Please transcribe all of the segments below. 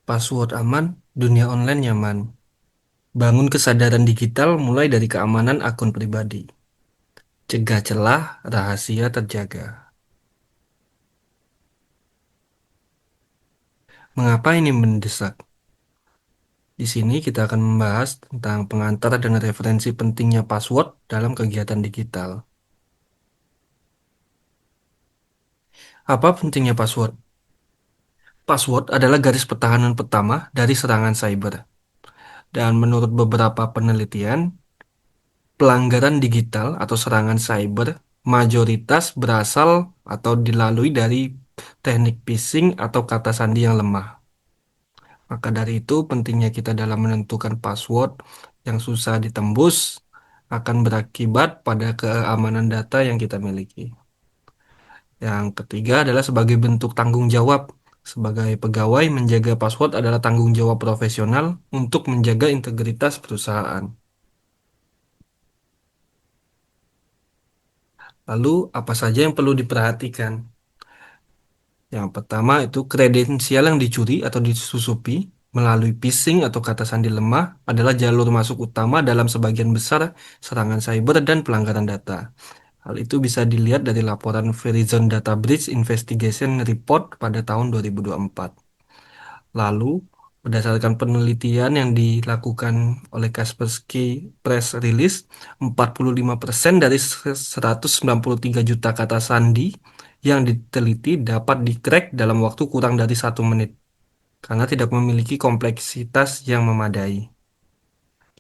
Password aman, dunia online nyaman. Bangun kesadaran digital mulai dari keamanan akun pribadi. Cegah celah, rahasia terjaga. Mengapa ini mendesak? Di sini kita akan membahas tentang pengantar dan referensi pentingnya password dalam kegiatan digital. Apa pentingnya password? Password adalah garis pertahanan pertama dari serangan cyber. Dan menurut beberapa penelitian, pelanggaran digital atau serangan cyber mayoritas berasal atau dilalui dari teknik phishing atau kata sandi yang lemah. Maka dari itu, pentingnya kita dalam menentukan password yang susah ditembus akan berakibat pada keamanan data yang kita miliki. Yang ketiga adalah sebagai bentuk tanggung jawab. Sebagai pegawai, menjaga password adalah tanggung jawab profesional untuk menjaga integritas perusahaan. Lalu, apa saja yang perlu diperhatikan? Yang pertama itu kredensial yang dicuri atau disusupi melalui phishing atau kata sandi lemah adalah jalur masuk utama dalam sebagian besar serangan cyber dan pelanggaran data. Hal itu bisa dilihat dari laporan Verizon Data Breach Investigation Report pada tahun 2024. Lalu, berdasarkan penelitian yang dilakukan oleh Kaspersky Press Release, 45% dari 193 juta kata sandi yang diteliti dapat di-crack dalam waktu kurang dari 1 menit karena tidak memiliki kompleksitas yang memadai.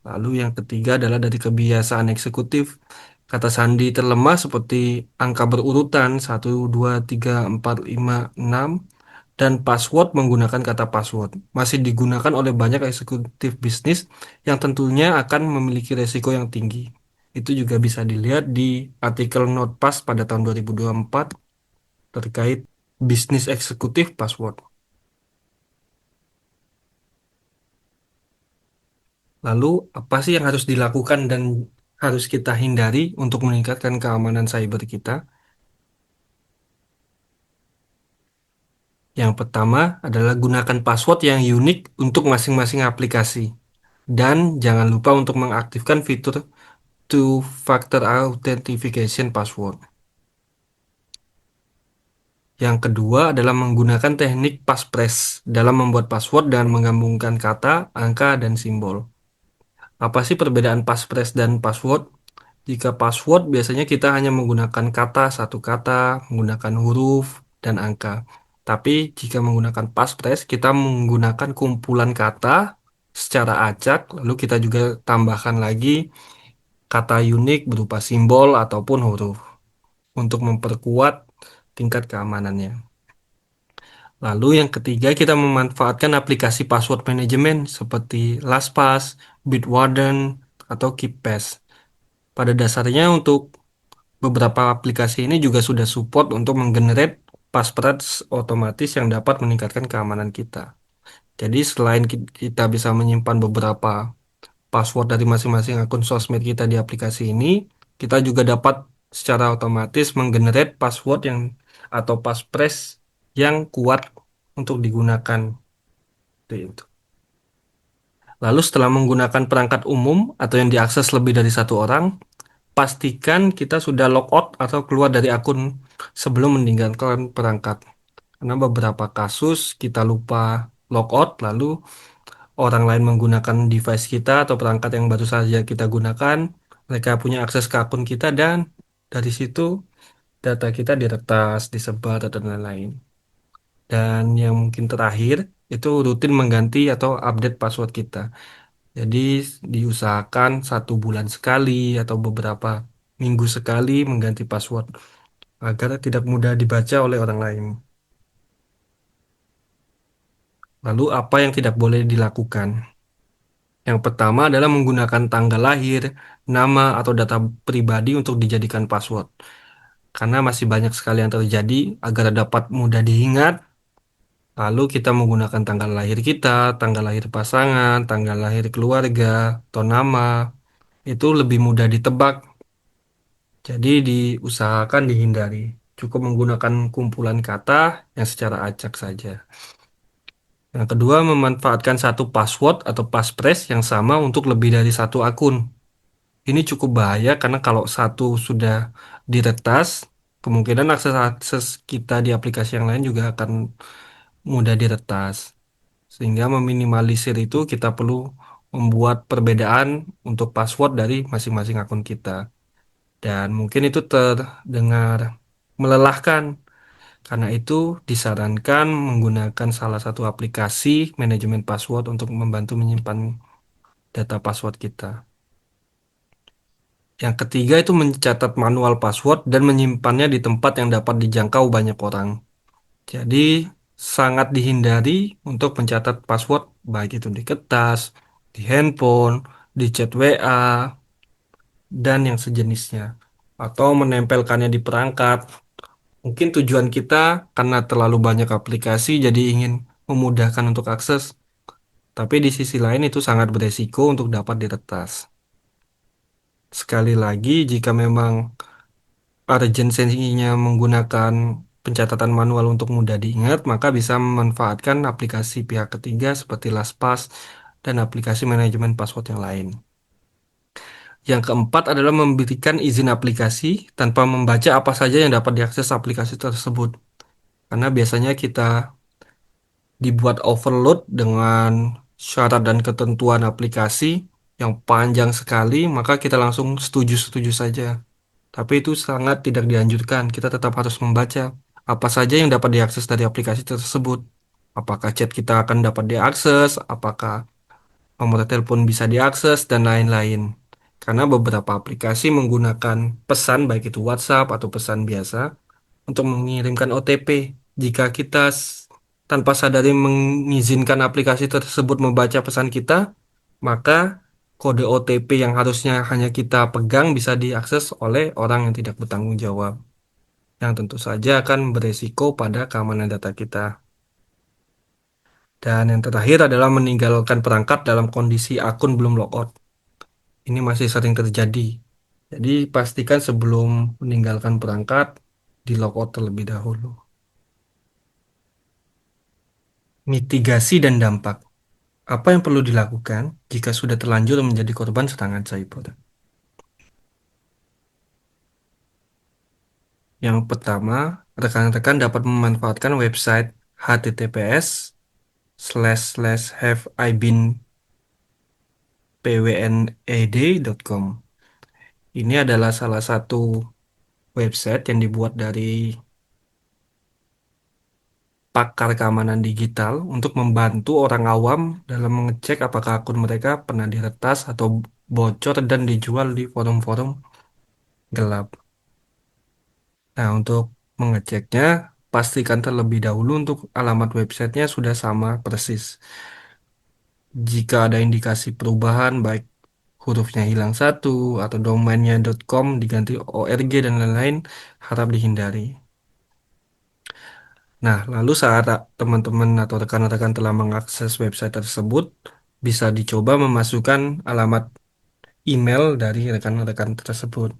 Lalu yang ketiga adalah dari kebiasaan eksekutif. Kata sandi terlemah seperti angka berurutan 1, 2, 3, 4, 5, 6 dan password menggunakan kata password masih digunakan oleh banyak eksekutif bisnis yang tentunya akan memiliki resiko yang tinggi. Itu juga bisa dilihat di artikel Notepad pada tahun 2024 terkait bisnis eksekutif password. Lalu, apa sih yang harus dilakukan dan harus kita hindari untuk meningkatkan keamanan cyber kita? Yang pertama adalah gunakan password yang unik untuk masing-masing aplikasi. Dan jangan lupa untuk mengaktifkan fitur two-factor authentication password. Yang kedua adalah menggunakan teknik passphrase dalam membuat password dan menggabungkan kata, angka, dan simbol. Apa sih perbedaan passphrase dan password? Jika password biasanya kita hanya menggunakan kata, satu kata, menggunakan huruf, dan angka. Tapi jika menggunakan passphrase, kita menggunakan kumpulan kata secara acak, lalu kita juga tambahkan lagi kata unik berupa simbol ataupun huruf untuk memperkuat tingkat keamanannya. Lalu yang ketiga, kita memanfaatkan aplikasi password manajemen seperti LastPass, Bitwarden, atau KeePass. Pada dasarnya untuk beberapa aplikasi ini juga sudah support untuk menggenerate password otomatis yang dapat meningkatkan keamanan kita. Jadi selain kita bisa menyimpan beberapa password dari masing-masing akun sosmed kita di aplikasi ini, kita juga dapat secara otomatis menggenerate password yang atau passphrase yang kuat untuk digunakan. Itu. Lalu setelah menggunakan perangkat umum atau yang diakses lebih dari satu orang, pastikan kita sudah logout atau keluar dari akun sebelum meninggalkan perangkat. Karena beberapa kasus kita lupa logout, lalu orang lain menggunakan device kita atau perangkat yang baru saja kita gunakan, mereka punya akses ke akun kita dan dari situ data kita diretas, disebar, dan lain-lain. Dan yang mungkin terakhir, itu rutin mengganti atau update password kita. Jadi diusahakan 1 bulan sekali atau beberapa minggu sekali mengganti password agar tidak mudah dibaca oleh orang lain. Lalu apa yang tidak boleh dilakukan? Yang pertama adalah menggunakan tanggal lahir, nama, atau data pribadi untuk dijadikan password. Karena masih banyak sekali yang terjadi agar dapat mudah diingat. Lalu kita menggunakan tanggal lahir kita, tanggal lahir pasangan, tanggal lahir keluarga, atau nama. Itu lebih mudah ditebak. Jadi diusahakan dihindari. Cukup menggunakan kumpulan kata yang secara acak saja. Yang kedua, memanfaatkan satu password atau passphrase yang sama untuk lebih dari satu akun. Ini cukup bahaya karena kalau satu sudah diretas, kemungkinan akses-akses kita di aplikasi yang lain juga akan mudah diretas. Sehingga meminimalisir itu kita perlu membuat perbedaan untuk password dari masing-masing akun kita. Dan mungkin itu terdengar melelahkan. Karena itu disarankan menggunakan salah satu aplikasi manajemen password untuk membantu menyimpan data password kita. Yang ketiga itu mencatat manual password dan menyimpannya di tempat yang dapat dijangkau banyak orang. Jadi sangat dihindari untuk mencatat password baik itu di kertas, di handphone, di chat WA, dan yang sejenisnya. Atau menempelkannya di perangkat. Mungkin tujuan kita karena terlalu banyak aplikasi jadi ingin memudahkan untuk akses, tapi di sisi lain itu sangat beresiko untuk dapat diretas. Sekali lagi, jika memang urgensinya menggunakan pencatatan manual untuk mudah diingat, maka bisa memanfaatkan aplikasi pihak ketiga seperti LastPass dan aplikasi manajemen password yang lain. Yang keempat adalah memberikan izin aplikasi tanpa membaca apa saja yang dapat diakses aplikasi tersebut. Karena biasanya kita dibuat overload dengan syarat dan ketentuan aplikasi yang panjang sekali, maka kita langsung setuju-setuju saja. Tapi itu sangat tidak dianjurkan. Kita tetap harus membaca apa saja yang dapat diakses dari aplikasi tersebut. Apakah chat kita akan dapat diakses, apakah nomor telepon bisa diakses, dan lain-lain. Karena beberapa aplikasi menggunakan pesan, baik itu WhatsApp atau pesan biasa, untuk mengirimkan OTP. Jika kita tanpa sadari mengizinkan aplikasi tersebut membaca pesan kita, maka kode OTP yang harusnya hanya kita pegang bisa diakses oleh orang yang tidak bertanggung jawab, yang tentu saja akan beresiko pada keamanan data kita. Dan yang terakhir adalah meninggalkan perangkat dalam kondisi akun belum logout. Ini masih sering terjadi. Jadi pastikan sebelum meninggalkan perangkat, di logout terlebih dahulu. Mitigasi dan dampak. Apa yang perlu dilakukan jika sudah terlanjur menjadi korban serangan cyber? Yang pertama, rekan-rekan dapat memanfaatkan website https://have I been pwned.com. Ini adalah salah satu website yang dibuat dari pakar keamanan digital untuk membantu orang awam dalam mengecek apakah akun mereka pernah diretas atau bocor dan dijual di forum-forum gelap. Nah, untuk mengeceknya, pastikan terlebih dahulu untuk alamat websitenya sudah sama persis. Jika ada indikasi perubahan, baik hurufnya hilang satu atau domainnya .com diganti .org dan lain-lain, harap dihindari. Nah, lalu saat teman-teman atau rekan-rekan telah mengakses website tersebut, bisa dicoba memasukkan alamat email dari rekan-rekan tersebut.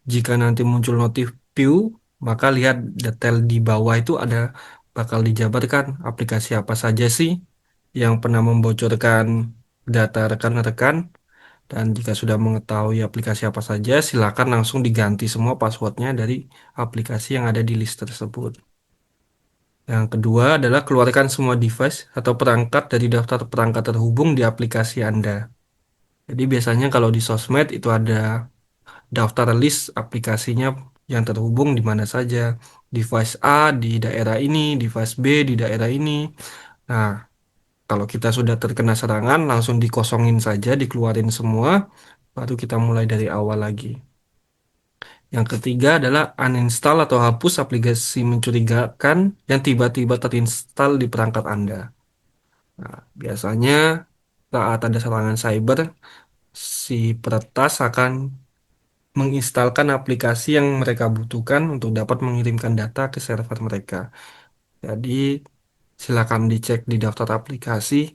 Jika nanti muncul notif view, maka lihat detail di bawah itu ada bakal dijabarkan aplikasi apa saja sih yang pernah membocorkan data rekan-rekan. Dan jika sudah mengetahui aplikasi apa saja, silakan langsung diganti semua passwordnya dari aplikasi yang ada di list tersebut. Yang kedua adalah keluarkan semua device atau perangkat dari daftar perangkat terhubung di aplikasi Anda. Jadi biasanya kalau di sosmed itu ada daftar list aplikasinya yang terhubung di mana saja. Device A di daerah ini, device B di daerah ini. Nah, kalau kita sudah terkena serangan, langsung dikosongin saja, dikeluarin semua, baru kita mulai dari awal lagi. Yang ketiga adalah uninstall atau hapus aplikasi mencurigakan yang tiba-tiba terinstal di perangkat Anda. Nah, biasanya saat ada serangan cyber, si peretas akan menginstalkan aplikasi yang mereka butuhkan untuk dapat mengirimkan data ke server mereka. Jadi, silakan dicek di daftar aplikasi,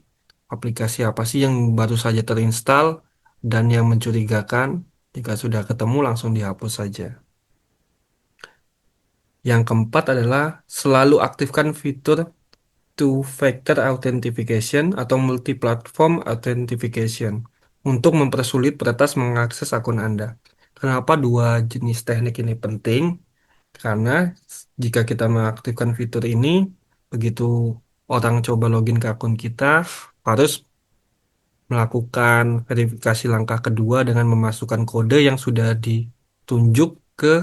aplikasi apa sih yang baru saja terinstal dan yang mencurigakan. Jika sudah ketemu, langsung dihapus saja. Yang keempat adalah selalu aktifkan fitur two-factor authentication atau multi-platform authentication untuk mempersulit peretas mengakses akun Anda. Kenapa dua jenis teknik ini penting? Karena jika kita mengaktifkan fitur ini, begitu orang coba login ke akun kita, harus melakukan verifikasi langkah kedua dengan memasukkan kode yang sudah ditunjuk ke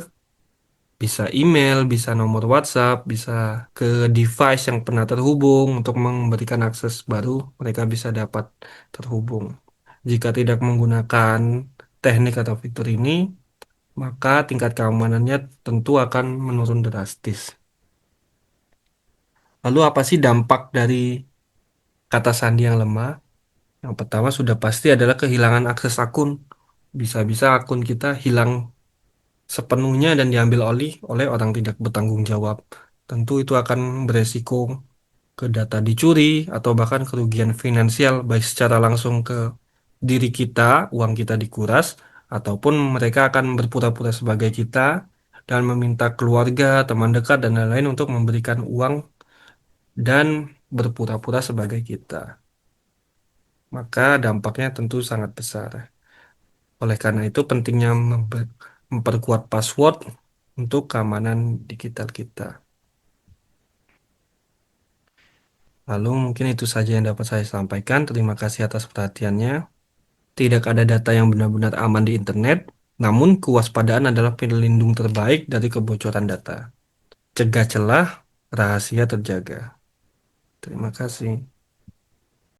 bisa email, bisa nomor WhatsApp, bisa ke device yang pernah terhubung untuk memberikan akses baru, mereka bisa dapat terhubung. Jika tidak menggunakan teknik atau fitur ini, maka tingkat keamanannya tentu akan menurun drastis. Lalu apa sih dampak dari kata sandi yang lemah? Yang pertama sudah pasti adalah kehilangan akses akun. Bisa-bisa akun kita hilang sepenuhnya dan diambil oleh orang tidak bertanggung jawab. Tentu itu akan beresiko ke data dicuri atau bahkan kerugian finansial baik secara langsung ke diri kita, uang kita dikuras, ataupun mereka akan berpura-pura sebagai kita dan meminta keluarga, teman dekat, dan lain-lain untuk memberikan uang dan berpura-pura sebagai kita. Maka dampaknya tentu sangat besar. Oleh karena itu pentingnya memperkuat password untuk keamanan digital kita. Lalu mungkin itu saja yang dapat saya sampaikan. Terima kasih atas perhatiannya. Tidak ada data yang benar-benar aman di internet, namun kewaspadaan adalah pelindung terbaik dari kebocoran data. Cegah celah, rahasia terjaga. Terima kasih.